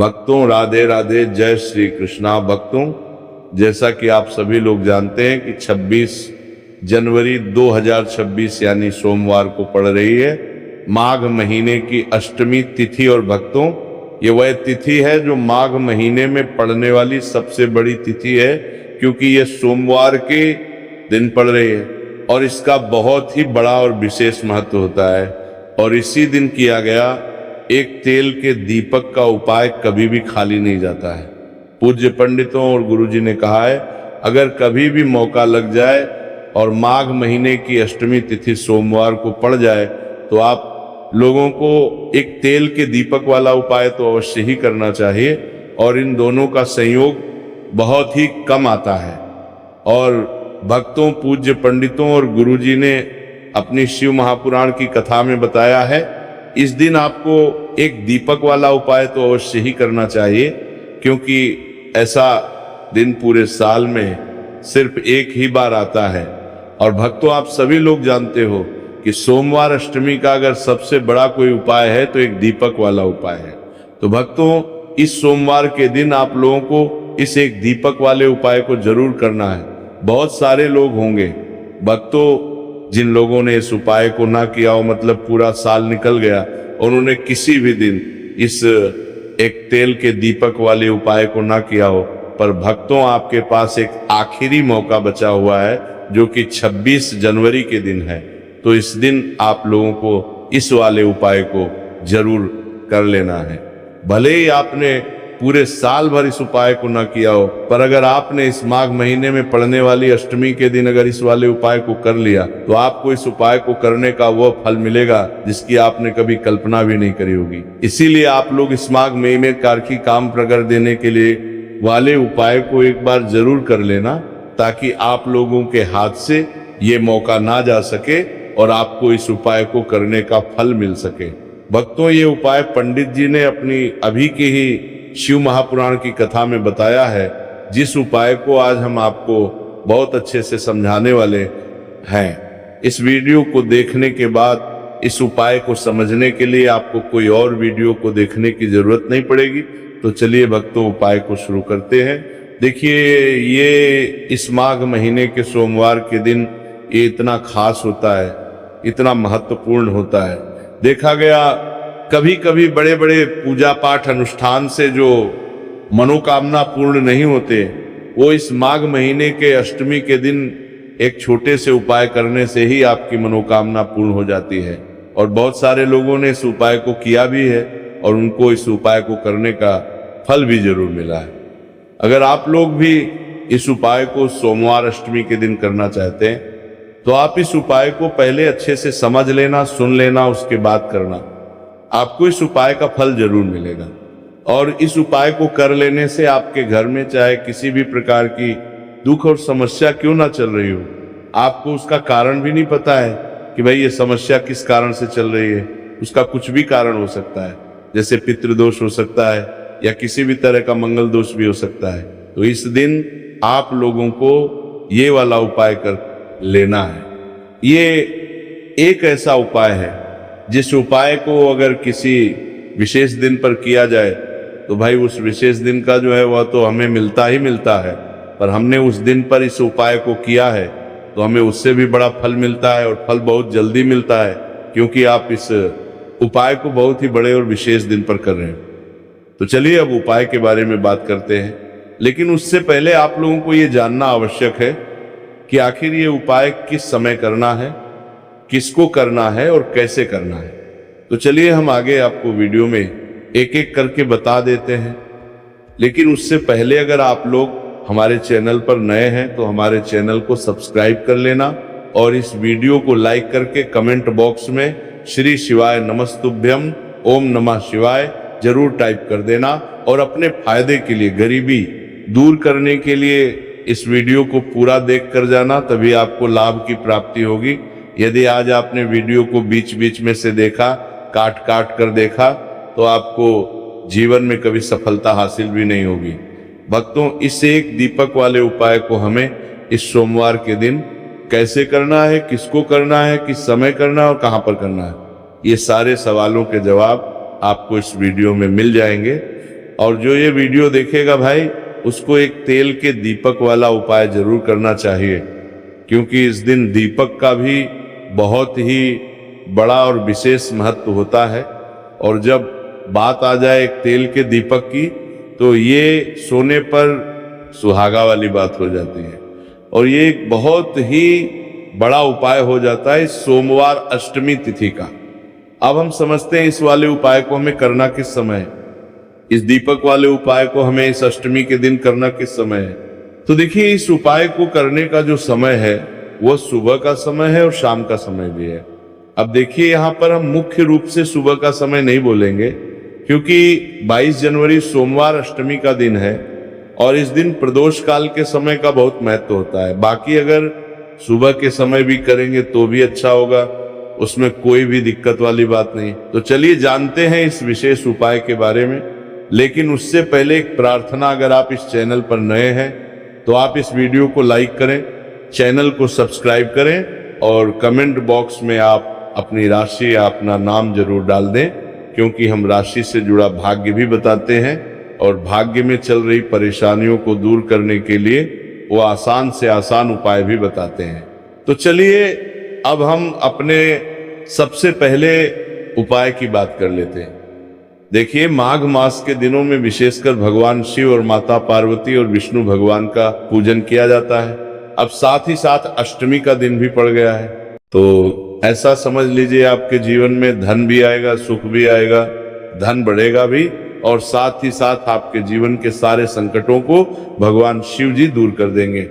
भक्तों राधे राधे, जय श्री कृष्णा। भक्तों, जैसा कि आप सभी लोग जानते हैं कि 26 जनवरी 2026 यानी सोमवार को पड़ रही है माघ महीने की अष्टमी तिथि। और भक्तों, ये वह तिथि है जो माघ महीने में पड़ने वाली सबसे बड़ी तिथि है, क्योंकि ये सोमवार के दिन पड़ रही है और इसका बहुत ही बड़ा और विशेष महत्व होता है। और इसी दिन किया गया एक तेल के दीपक का उपाय कभी भी खाली नहीं जाता है। पूज्य पंडितों और गुरुजी ने कहा है, अगर कभी भी मौका लग जाए और माघ महीने की अष्टमी तिथि सोमवार को पड़ जाए तो आप लोगों को एक तेल के दीपक वाला उपाय तो अवश्य ही करना चाहिए। और इन दोनों का संयोग बहुत ही कम आता है। और भक्तों, पूज्य पंडितों और गुरुजी ने अपनी शिव महापुराण की कथा में बताया है, इस दिन आपको एक दीपक वाला उपाय तो अवश्य ही करना चाहिए, क्योंकि ऐसा दिन पूरे साल में सिर्फ एक ही बार आता है। और भक्तों, आप सभी लोग जानते हो कि सोमवार अष्टमी का अगर सबसे बड़ा कोई उपाय है तो एक दीपक वाला उपाय है। तो भक्तों, इस सोमवार के दिन आप लोगों को इस एक दीपक वाले उपाय को जरूर करना है। बहुत सारे लोग होंगे भक्तों जिन लोगों ने इस उपाय को ना किया हो, मतलब पूरा साल निकल गया, उन्होंने किसी भी दिन इस एक तेल के दीपक वाले उपाय को ना किया हो। पर भक्तों, आपके पास एक आखिरी मौका बचा हुआ है जो कि 26 जनवरी के दिन है। तो इस दिन आप लोगों को इस वाले उपाय को जरूर कर लेना है। भले ही आपने पूरे साल भर इस उपाय को ना किया हो, पर अगर आपने इस माघ महीने में पड़ने वाली अष्टमी के दिन अगर इस वाले उपाय को कर लिया तो आपको इस उपाय को करने का वो फल मिलेगा जिसकी आपने कभी कल्पना भी नहीं करी होगी। इसीलिए आप लोग इस माघ महीने में कार्की काम प्रगर देने के लिए वाले उपाय को एक बार जरूर कर लेना, ताकि आप लोगों के हाथ से ये मौका ना जा सके और आपको इस उपाय को करने का फल मिल सके। भक्तों, ये उपाय पंडित जी ने अपनी अभी की ही शिव महापुराण की कथा में बताया है, जिस उपाय को आज हम आपको बहुत अच्छे से समझाने वाले हैं। इस वीडियो को देखने के बाद इस उपाय को समझने के लिए आपको कोई और वीडियो को देखने की जरूरत नहीं पड़ेगी। तो चलिए भक्तों, उपाय को शुरू करते हैं। देखिए, ये इस माघ महीने के सोमवार के दिन ये इतना खास होता है, इतना महत्वपूर्ण होता है। देखा गया कभी कभी बड़े बड़े पूजा पाठ अनुष्ठान से जो मनोकामना पूर्ण नहीं होते, वो इस माघ महीने के अष्टमी के दिन एक छोटे से उपाय करने से ही आपकी मनोकामना पूर्ण हो जाती है। और बहुत सारे लोगों ने इस उपाय को किया भी है और उनको इस उपाय को करने का फल भी जरूर मिला है। अगर आप लोग भी इस उपाय को सोमवार अष्टमी के दिन करना चाहते हैं तो आप इस उपाय को पहले अच्छे से समझ लेना, सुन लेना, उसके बाद करना। आपको इस उपाय का फल जरूर मिलेगा। और इस उपाय को कर लेने से आपके घर में चाहे किसी भी प्रकार की दुख और समस्या क्यों ना चल रही हो, आपको उसका कारण भी नहीं पता है कि भाई ये समस्या किस कारण से चल रही है। उसका कुछ भी कारण हो सकता है, जैसे पितृदोष हो सकता है या किसी भी तरह का मंगल दोष भी हो सकता है। तो इस दिन आप लोगों को ये वाला उपाय कर लेना है। ये एक ऐसा उपाय है जिस उपाय को अगर किसी विशेष दिन पर किया जाए तो भाई उस विशेष दिन का जो है वह तो हमें मिलता ही मिलता है, पर हमने उस दिन पर इस उपाय को किया है तो हमें उससे भी बड़ा फल मिलता है, और फल बहुत जल्दी मिलता है, क्योंकि आप इस उपाय को बहुत ही बड़े और विशेष दिन पर कर रहे हैं। तो चलिए अब उपाय के बारे में बात करते हैं, लेकिन उससे पहले आप लोगों को ये जानना आवश्यक है कि आखिर ये उपाय किस समय करना है, किसको करना है और कैसे करना है। तो चलिए हम आगे आपको वीडियो में एक एक करके बता देते हैं। लेकिन उससे पहले अगर आप लोग हमारे चैनल पर नए हैं तो हमारे चैनल को सब्सक्राइब कर लेना और इस वीडियो को लाइक करके कमेंट बॉक्स में श्री शिवाय नमस्तुभ्यम ओम नमः शिवाय जरूर टाइप कर देना। और अपने फायदे के लिए, गरीबी दूर करने के लिए इस वीडियो को पूरा देख कर जाना, तभी आपको लाभ की प्राप्ति होगी। यदि आज आपने वीडियो को बीच बीच में से देखा, काट काट कर देखा, तो आपको जीवन में कभी सफलता हासिल भी नहीं होगी। भक्तों, इस एक दीपक वाले उपाय को हमें इस सोमवार के दिन कैसे करना है, किसको करना है, किस समय करना है और कहां पर करना है, ये सारे सवालों के जवाब आपको इस वीडियो में मिल जाएंगे। और जो ये वीडियो देखेगा भाई, उसको एक तेल के दीपक वाला उपाय जरूर करना चाहिए, क्योंकि इस दिन दीपक का भी बहुत ही बड़ा और विशेष महत्व होता है। और जब बात आ जाए एक तेल के दीपक की, तो ये सोने पर सुहागा वाली बात हो जाती है, और ये एक बहुत ही बड़ा उपाय हो जाता है सोमवार अष्टमी तिथि का। अब हम समझते हैं इस वाले उपाय को हमें करना किस समय है, इस दीपक वाले उपाय को हमें इस अष्टमी के दिन करना किस समय है। तो देखिए, इस उपाय को करने का जो समय है वो सुबह का समय है और शाम का समय भी है। अब देखिए, यहाँ पर हम मुख्य रूप से सुबह का समय नहीं बोलेंगे, क्योंकि 22 जनवरी सोमवार अष्टमी का दिन है और इस दिन प्रदोष काल के समय का बहुत महत्व होता है। बाकी अगर सुबह के समय भी करेंगे तो भी अच्छा होगा, उसमें कोई भी दिक्कत वाली बात नहीं। तो चलिए जानते हैं इस विशेष उपाय के बारे में। लेकिन उससे पहले एक प्रार्थना, अगर आप इस चैनल पर नए हैं तो आप इस वीडियो को लाइक करें, चैनल को सब्सक्राइब करें और कमेंट बॉक्स में आप अपनी राशि या अपना नाम जरूर डाल दें, क्योंकि हम राशि से जुड़ा भाग्य भी बताते हैं और भाग्य में चल रही परेशानियों को दूर करने के लिए वो आसान से आसान उपाय भी बताते हैं। तो चलिए अब हम अपने सबसे पहले उपाय की बात कर लेते हैं। देखिए, माघ मास के दिनों में विशेषकर भगवान शिव और माता पार्वती और विष्णु भगवान का पूजन किया जाता है। अब साथ ही साथ अष्टमी का दिन भी पड़ गया है, तो ऐसा समझ लीजिए आपके जीवन में धन भी आएगा, सुख भी आएगा, धन बढ़ेगा भी, और साथ ही साथ आपके जीवन के सारे संकटों को भगवान शिव जी दूर कर देंगे।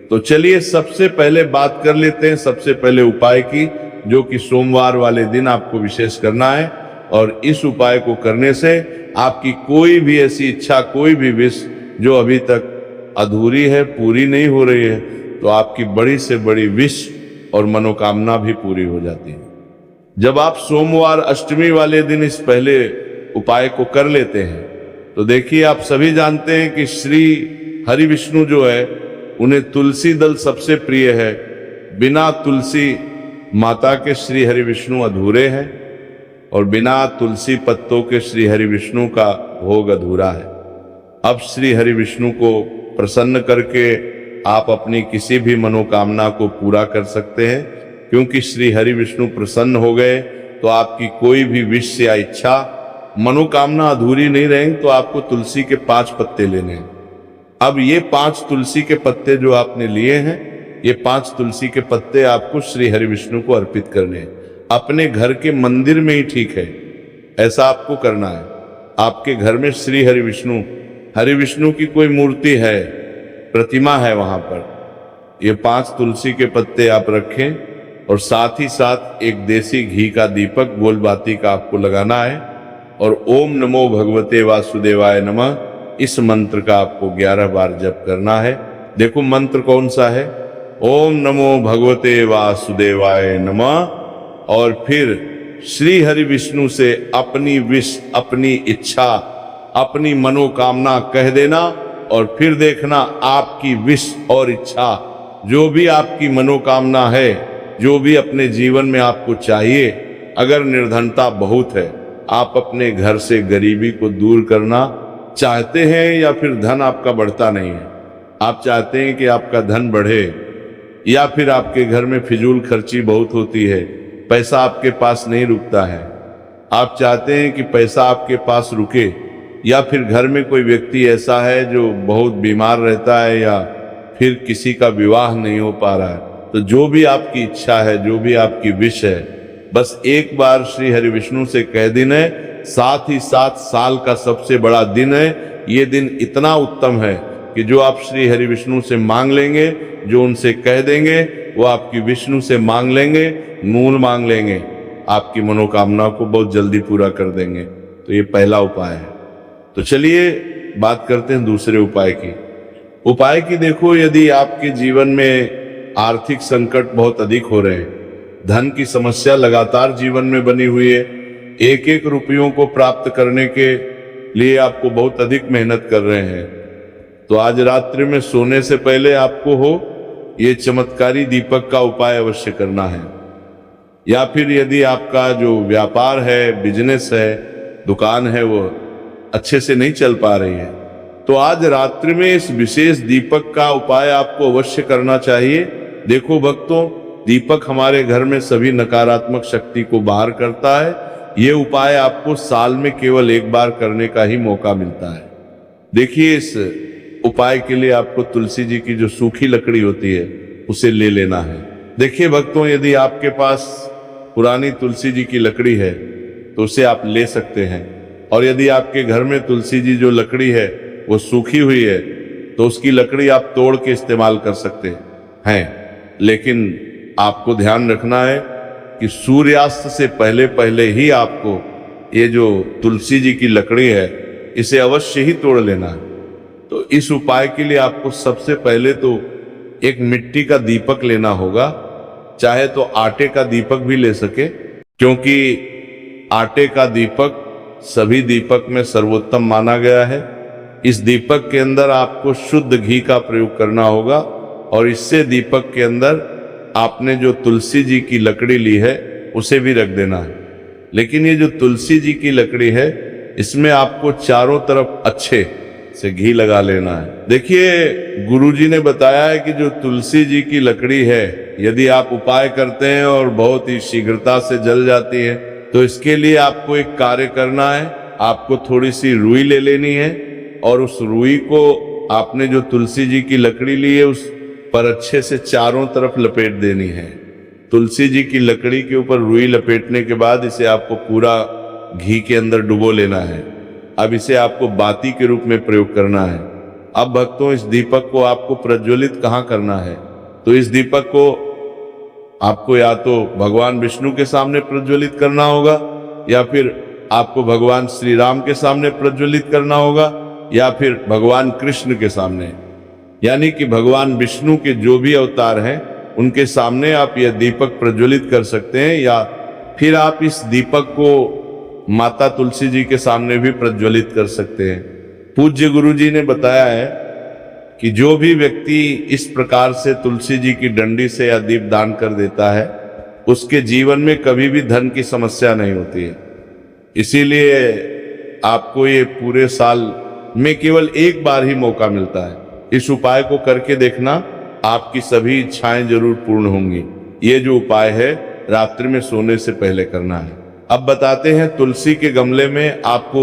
तो चलिए सबसे पहले बात कर लेते हैं सबसे पहले उपाय की, जो कि सोमवार वाले दिन आपको विशेष करना है। और इस उपाय को करने से आपकी कोई भी ऐसी इच्छा, कोई भी विश जो अभी तक अधूरी है, पूरी नहीं हो रही है, तो आपकी बड़ी से बड़ी विश और मनोकामना भी पूरी हो जाती है। जब आप सोमवार अष्टमी वाले दिन इस पहले उपाय को कर लेते हैं, तो देखिए आप सभी जानते हैं कि श्री हरि विष्णु जो है, उन्हें तुलसी दल सबसे प्रिय है। बिना तुलसी माता के श्री हरि विष्णु अधूरे हैं और बिना तुलसी पत्तों के श्री हरि विष्णु का भोग अधूरा है। अब श्री हरि विष्णु को प्रसन्न करके आप अपनी किसी भी मनोकामना को पूरा कर सकते हैं, क्योंकि श्री हरि विष्णु प्रसन्न हो गए तो आपकी कोई भी विश या इच्छा, मनोकामना अधूरी नहीं रहेंगी। तो आपको तुलसी के 5 पत्ते लेने हैं। अब ये 5 तुलसी के पत्ते जो आपने लिए हैं, ये 5 तुलसी के पत्ते आपको श्री हरि विष्णु को अर्पित करने हैं। अपने घर के मंदिर में ही ठीक है, ऐसा आपको करना है। आपके घर में श्री हरि विष्णु की कोई मूर्ति है, प्रतिमा है, वहां पर ये 5 तुलसी के पत्ते आप रखें और साथ ही साथ एक देसी घी का दीपक गोल बाती का आपको लगाना है और ओम नमो भगवते वासुदेवाय नमः, इस मंत्र का आपको 11 बार जप करना है। देखो मंत्र कौन सा है, ओम नमो भगवते वासुदेवाय नमः, और फिर श्री हरि विष्णु से अपनी विश, अपनी इच्छा, अपनी मनोकामना कह देना और फिर देखना आपकी विश और इच्छा, जो भी आपकी मनोकामना है, जो भी अपने जीवन में आपको चाहिए, अगर निर्धनता बहुत है, आप अपने घर से गरीबी को दूर करना चाहते हैं या फिर धन आपका बढ़ता नहीं है, आप चाहते हैं कि आपका धन बढ़े, या फिर आपके घर में फिजूल खर्ची बहुत होती है, पैसा आपके पास नहीं रुकता है, आप चाहते हैं कि पैसा आपके पास रुके, या फिर घर में कोई व्यक्ति ऐसा है जो बहुत बीमार रहता है या फिर किसी का विवाह नहीं हो पा रहा है, तो जो भी आपकी इच्छा है, जो भी आपकी विश है, बस एक बार श्री हरि विष्णु से कह देना है। साथ ही साथ साल का सबसे बड़ा दिन है, ये दिन इतना उत्तम है कि जो आप श्री हरि विष्णु से मांग लेंगे, जो उनसे कह देंगे, वो आपकी विष्णु से मांग लेंगे, मूल मांग लेंगे, आपकी मनोकामना को बहुत जल्दी पूरा कर देंगे। तो ये पहला उपाय है। तो चलिए बात करते हैं दूसरे उपाय की। उपाय की देखो, यदि आपके जीवन में आर्थिक संकट बहुत अधिक हो रहे हैं, धन की समस्या लगातार जीवन में बनी हुई है, एक एक रुपयों को प्राप्त करने के लिए आपको बहुत अधिक मेहनत कर रहे हैं, तो आज रात्रि में सोने से पहले आपको ये चमत्कारी दीपक का उपाय अवश्य करना है। या फिर यदि आपका जो व्यापार है, बिजनेस है, दुकान है, वो अच्छे से नहीं चल पा रही है, तो आज रात्रि में इस विशेष दीपक का उपाय आपको अवश्य करना चाहिए। देखो भक्तों, दीपक हमारे घर में सभी नकारात्मक शक्ति को बाहर करता है। ये उपाय आपको साल में केवल एक बार करने का ही मौका मिलता है। देखिए, इस उपाय के लिए आपको तुलसी जी की जो सूखी लकड़ी होती है उसे ले लेना है। देखिए भक्तों, यदि आपके पास पुरानी तुलसी जी की लकड़ी है तो उसे आप ले सकते हैं, और यदि आपके घर में तुलसी जी जो लकड़ी है वो सूखी हुई है तो उसकी लकड़ी आप तोड़ के इस्तेमाल कर सकते हैं। लेकिन आपको ध्यान रखना है कि सूर्यास्त से पहले पहले ही आपको ये जो तुलसी जी की लकड़ी है इसे अवश्य ही तोड़ लेना है। तो इस उपाय के लिए आपको सबसे पहले तो एक मिट्टी का दीपक लेना होगा, चाहे तो आटे का दीपक भी ले सके, क्योंकि आटे का दीपक सभी दीपक में सर्वोत्तम माना गया है। इस दीपक के अंदर आपको शुद्ध घी का प्रयोग करना होगा, और इससे दीपक के अंदर आपने जो तुलसी जी की लकड़ी ली है उसे भी रख देना है। लेकिन ये जो तुलसी जी की लकड़ी है इसमें आपको चारों तरफ अच्छे से घी लगा लेना है। देखिए, गुरुजी ने बताया है कि जो तुलसी जी की लकड़ी है यदि आप उपाय करते हैं और बहुत ही शीघ्रता से जल जाती है, तो इसके लिए आपको एक कार्य करना है। आपको थोड़ी सी रुई ले लेनी है, और उस रुई को आपने जो तुलसी जी की लकड़ी ली है उस पर अच्छे से चारों तरफ लपेट देनी है। तुलसी जी की लकड़ी के ऊपर रुई लपेटने के बाद इसे आपको पूरा घी के अंदर डुबो लेना है। अब इसे आपको बाती के रूप में प्रयोग करना है। अब भक्तों, इस दीपक को आपको प्रज्वलित कहाँ करना है? तो इस दीपक को आपको या तो भगवान विष्णु के सामने प्रज्वलित करना होगा, या फिर आपको भगवान श्री राम के सामने प्रज्वलित करना होगा, या फिर भगवान कृष्ण के सामने, यानी कि भगवान विष्णु के जो भी अवतार हैं उनके सामने आप यह दीपक प्रज्वलित कर सकते हैं, या फिर आप इस दीपक को माता तुलसी जी के सामने भी प्रज्वलित कर सकते हैं। पूज्य गुरु जी ने बताया है कि जो भी व्यक्ति इस प्रकार से तुलसी जी की डंडी से या दीप दान कर देता है उसके जीवन में कभी भी धन की समस्या नहीं होती है। इसीलिए आपको ये पूरे साल में केवल एक बार ही मौका मिलता है। इस उपाय को करके देखना, आपकी सभी इच्छाएं जरूर पूर्ण होंगी। ये जो उपाय है रात्रि में सोने से पहले करना है। अब बताते हैं तुलसी के गमले में आपको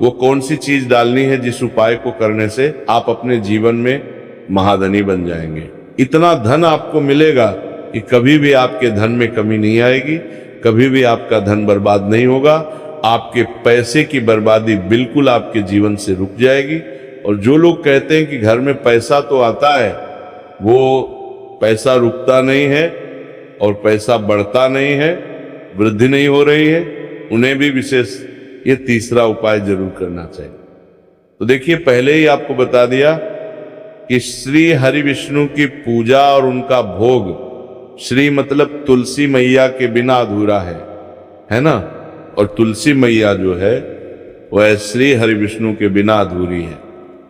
वो कौन सी चीज डालनी है जिस उपाय को करने से आप अपने जीवन में महाधनी बन जाएंगे। इतना धन आपको मिलेगा कि कभी भी आपके धन में कमी नहीं आएगी, कभी भी आपका धन बर्बाद नहीं होगा। आपके पैसे की बर्बादी बिल्कुल आपके जीवन से रुक जाएगी। और जो लोग कहते हैं कि घर में पैसा तो आता है, वो पैसा रुकता नहीं है और पैसा बढ़ता नहीं है, वृद्धि नहीं हो रही है, उन्हें भी विशेष ये तीसरा उपाय जरूर करना चाहिए। तो देखिए, पहले ही आपको बता दिया कि श्री हरि विष्णु की पूजा और उनका भोग, श्री मतलब तुलसी मैया के बिना अधूरा है ना। और तुलसी मैया जो है वह श्री हरि विष्णु के बिना अधूरी है।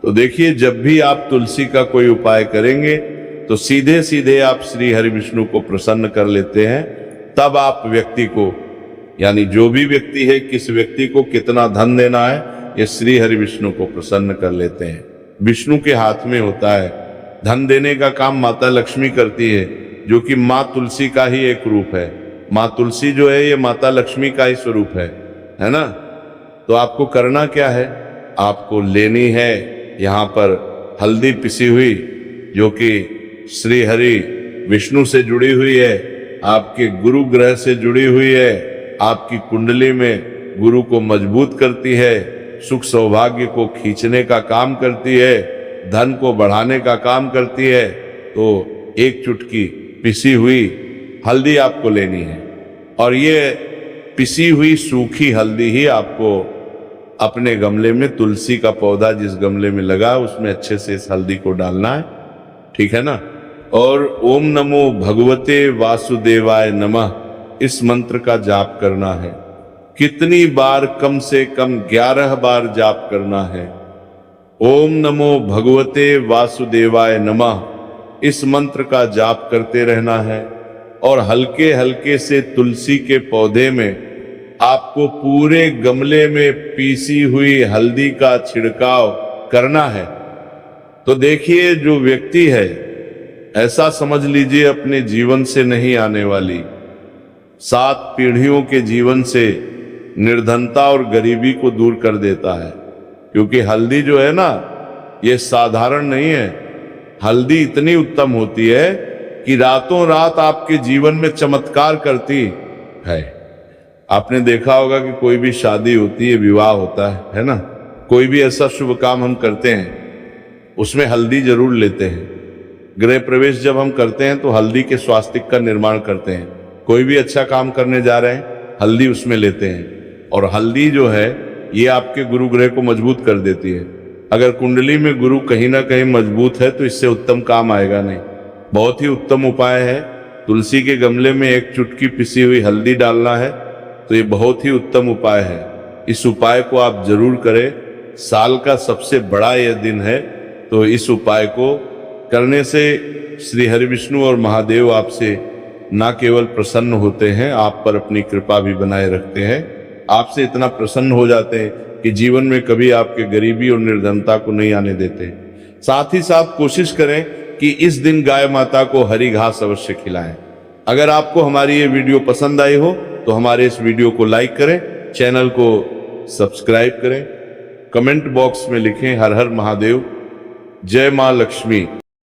तो देखिए, जब भी आप तुलसी का कोई उपाय करेंगे तो सीधे सीधे आप श्री हरि विष्णु को प्रसन्न कर लेते हैं। तब आप व्यक्ति को, यानी जो भी व्यक्ति है, किस व्यक्ति को कितना धन देना है, ये श्री हरि विष्णु को प्रसन्न कर लेते हैं। विष्णु के हाथ में होता है। धन देने का काम माता लक्ष्मी करती है, जो कि माँ तुलसी का ही एक रूप है। माँ तुलसी जो है ये माता लक्ष्मी का ही स्वरूप है ना। तो आपको करना क्या है? आपको लेनी है यहाँ पर हल्दी पिसी हुई, जो कि श्री हरि विष्णु से जुड़ी हुई है, आपके गुरु ग्रह से जुड़ी हुई है, आपकी कुंडली में गुरु को मजबूत करती है, सुख सौभाग्य को खींचने का काम करती है, धन को बढ़ाने का काम करती है। तो एक चुटकी पिसी हुई हल्दी आपको लेनी है, और ये पिसी हुई सूखी हल्दी ही आपको अपने गमले में, तुलसी का पौधा जिस गमले में लगा उसमें अच्छे से इस हल्दी को डालना है, ठीक है ना। और ओम नमो भगवते वासुदेवाय नमः इस मंत्र का जाप करना है। कितनी बार? कम से कम 11 बार जाप करना है। ओम नमो भगवते वासुदेवाय नमः इस मंत्र का जाप करते रहना है, और हल्के हल्के से तुलसी के पौधे में आपको पूरे गमले में पीसी हुई हल्दी का छिड़काव करना है। तो देखिए, जो व्यक्ति है, ऐसा समझ लीजिए अपने जीवन से नहीं आने वाली 7 पीढ़ियों के जीवन से निर्धनता और गरीबी को दूर कर देता है। क्योंकि हल्दी जो है ना, ये साधारण नहीं है। हल्दी इतनी उत्तम होती है कि रातों रात आपके जीवन में चमत्कार करती है। आपने देखा होगा कि कोई भी शादी होती है, विवाह होता है ना, कोई भी ऐसा शुभ काम हम करते हैं, उसमें हल्दी जरूर लेते हैं। गृह प्रवेश जब हम करते हैं तो हल्दी के स्वास्तिक का निर्माण करते हैं। कोई भी अच्छा काम करने जा रहे हैं, हल्दी उसमें लेते हैं। और हल्दी जो है, ये आपके गुरु ग्रह को मजबूत कर देती है। अगर कुंडली में गुरु कहीं ना कहीं मजबूत है तो इससे उत्तम काम आएगा नहीं। बहुत ही उत्तम उपाय है। तुलसी के गमले में 1 चुटकी पिसी हुई हल्दी डालना है, तो ये बहुत ही उत्तम उपाय है। इस उपाय को आप जरूर करें। साल का सबसे बड़ा यह दिन है, तो इस उपाय को करने से श्री हरि विष्णु और महादेव आपसे ना केवल प्रसन्न होते हैं, आप पर अपनी कृपा भी बनाए रखते हैं। आपसे इतना प्रसन्न हो जाते हैं कि जीवन में कभी आपके गरीबी और निर्धनता को नहीं आने देते। साथ ही साथ कोशिश करें कि इस दिन गाय माता को हरी घास अवश्य खिलाएं। अगर आपको हमारी ये वीडियो पसंद आई हो तो हमारे इस वीडियो को लाइक करें, चैनल को सब्सक्राइब करें, कमेंट बॉक्स में लिखें हर हर महादेव, जय मां लक्ष्मी।